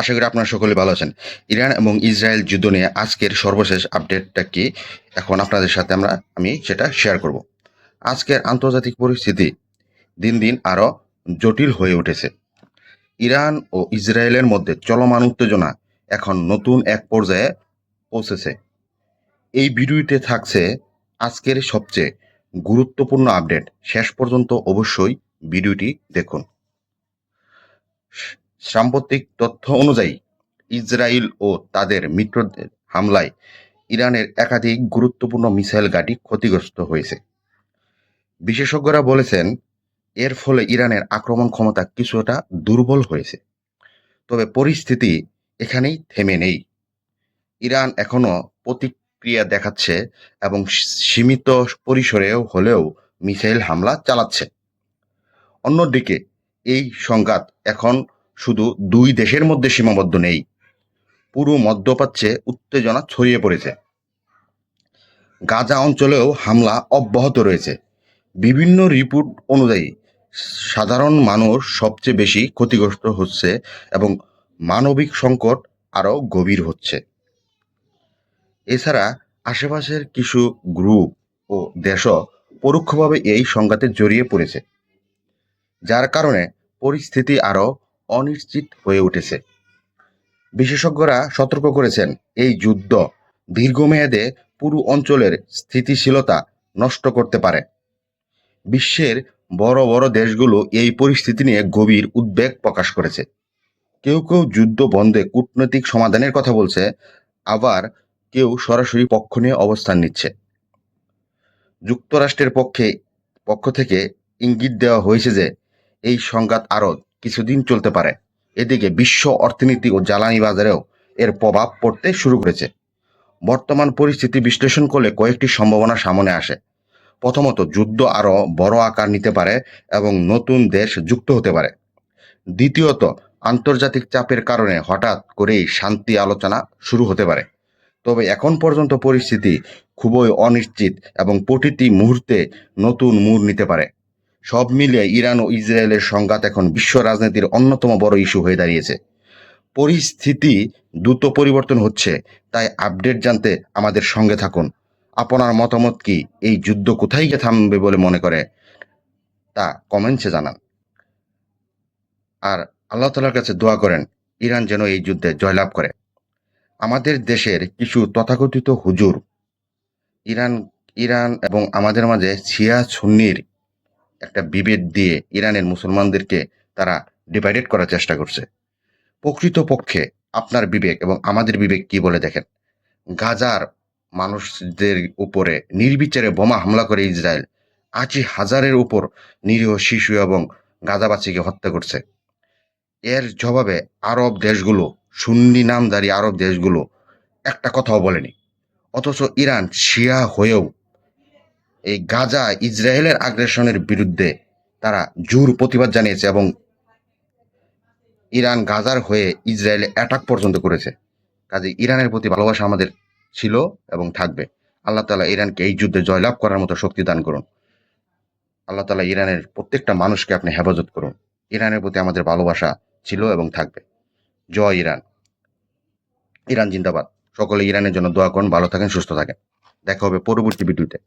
আশা করি আপনারা সকলে ভালো আছেন। ইরান এবং ইসরায়েল যুদ্ধ নিয়ে আজকের সর্বশেষ আপডেটটা কি, এখন আপনাদের সাথে আমি সেটা শেয়ার করব। আজকের আন্তর্জাতিক পরিস্থিতি দিন দিন আরও জটিল হয়ে উঠেছে। ইরান ও ইসরায়েলের মধ্যে চলমান উত্তেজনা এখন নতুন এক পর্যায়ে পৌঁছেছে। এই ভিডিওতে থাকছে আজকের সবচেয়ে গুরুত্বপূর্ণ আপডেট। শেষ পর্যন্ত অবশ্যই ভিডিওটি দেখুন। সাম্প্রতিক তথ্য অনুযায়ী ইসরায়েল ও তাদের মিত্রদের হামলায় ইরানের একাধিক গুরুত্বপূর্ণ মিসাইল ঘাঁটি ক্ষতিগ্রস্ত হয়েছে। বিশেষজ্ঞরা বলেছেন, এর ফলে ইরানের আক্রমণ ক্ষমতা কিছুটা দুর্বল হয়েছে। তবে পরিস্থিতি এখানেই থেমে নেই। ইরান এখনও প্রতিক্রিয়া দেখাচ্ছে এবং সীমিত পরিসরে হলেও মিসাইল হামলা চালাচ্ছে। অন্যদিকে এই সংঘাত এখন শুধু দুই দেশের মধ্যে সীমাবদ্ধ নেই, পুরো মধ্যপ্রাচ্যে উত্তেজনা ছড়িয়ে পড়েছে। গাজা অঞ্চলেও হামলা অব্যাহত রয়েছে। বিভিন্ন রিপোর্ট অনুযায়ী সাধারণ মানুষ সবচেয়ে বেশি ক্ষতিগ্রস্ত হচ্ছে এবং মানবিক সংকট আরও গভীর হচ্ছে। এছাড়া আশেপাশের কিছু গ্রুপ ও দেশও পরোক্ষভাবে এই সংঘাতে জড়িয়ে পড়েছে, যার কারণে পরিস্থিতি আরও অনিশ্চিত হয়ে উঠেছে। বিশেষজ্ঞরা সতর্ক করেছেন, এই যুদ্ধ দীর্ঘমেয়াদে পুরো অঞ্চলের স্থিতিশীলতা নষ্ট করতে পারে। বিশ্বের বড় বড় দেশগুলো এই পরিস্থিতি নিয়ে গভীর উদ্বেগ প্রকাশ করেছে। কেউ কেউ যুদ্ধ বন্ধে কূটনৈতিক সমাধানের কথা বলছে, আবার কেউ সরাসরি পক্ষ নিয়ে অবস্থান নিচ্ছে। যুক্তরাষ্ট্রের পক্ষ থেকে ইঙ্গিত দেওয়া হয়েছে যে এই সংঘাত আরও কিছুদিন চলতে পারে। এদিকে বিশ্ব অর্থনীতি ও জ্বালানি বাজারেও এর প্রভাব পড়তে শুরু করেছে। বর্তমান পরিস্থিতি বিশ্লেষণ করলে কয়েকটি সম্ভাবনা সামনে আসে। প্রথমত, যুদ্ধ আরও বড় আকার নিতে পারে এবং নতুন দেশ যুক্ত হতে পারে। দ্বিতীয়ত, আন্তর্জাতিক চাপের কারণে হঠাৎ করেই শান্তি আলোচনা শুরু হতে পারে। তবে এখন পর্যন্ত পরিস্থিতি খুবই অনিশ্চিত এবং প্রতিটি মুহূর্তে নতুন মোড় নিতে পারে। সব মিলিয়ে ইরান ও ইসরায়েলের সংঘাত এখন বিশ্ব রাজনীতির অন্যতম বড় ইস্যু হয়ে দাঁড়িয়েছে। পরিস্থিতি দ্রুত পরিবর্তন হচ্ছে, তাই আপডেট জানতে আমাদের সঙ্গে থাকুন। আপনার মতামত কি? এই যুদ্ধ কোথায় গিয়ে থামবে বলে মনে করে তা কমেন্টসে জানান। আর আল্লাহ তাআলার কাছে দোয়া করেন ইরান যেন এই যুদ্ধে জয়লাভ করে। আমাদের দেশের কিছু তথাকথিত হুজুর ইরান ইরান এবং আমাদের মাঝে শিয়া সুন্নির একটা বিভেদ দিয়ে ইরানের মুসলমানদেরকে তারা ডিভাইডেড করার চেষ্টা করছে। প্রকৃতপক্ষে আপনার বিবেক এবং আমাদের বিবেক কি বলে দেখেন? গাজার মানুষদের উপরে নির্বিচারে বোমা হামলা করে ইসরায়েল ৮০,০০০-এর উপর নিরীহ শিশু এবং গাজাবাসীকে হত্যা করছে। এর জবাবে আরব দেশগুলো, সুন্নি নামধারী আরব দেশগুলো একটা কথাও বলেনি। অথচ ইরান শিয়া হয়েও এই গাজা ইসরায়েলের আগ্রাসনের বিরুদ্ধে তারা জোর প্রতিবাদ জানিয়েছে এবং ইরান গাজার হয়ে ইসরায়েলে অ্যাটাক পর্যন্ত করেছে। কাজে ইরানের প্রতি ভালোবাসা আমাদের ছিল এবং থাকবে। আল্লাহ তাআলা ইরানকে এই যুদ্ধে জয়লাভ করার মতো শক্তি দান করুন। আল্লাহ তাআলা ইরানের প্রত্যেকটা মানুষকে আপনি হেফাজত করুন। ইরানের প্রতি আমাদের ভালোবাসা ছিল এবং থাকবে। জয় ইরান! ইরান জিন্দাবাদ! সকলে ইরানের জন্য দোয়া করুন। ভালো থাকেন, সুস্থ থাকেন। দেখা হবে পরবর্তী ভিডিওতে।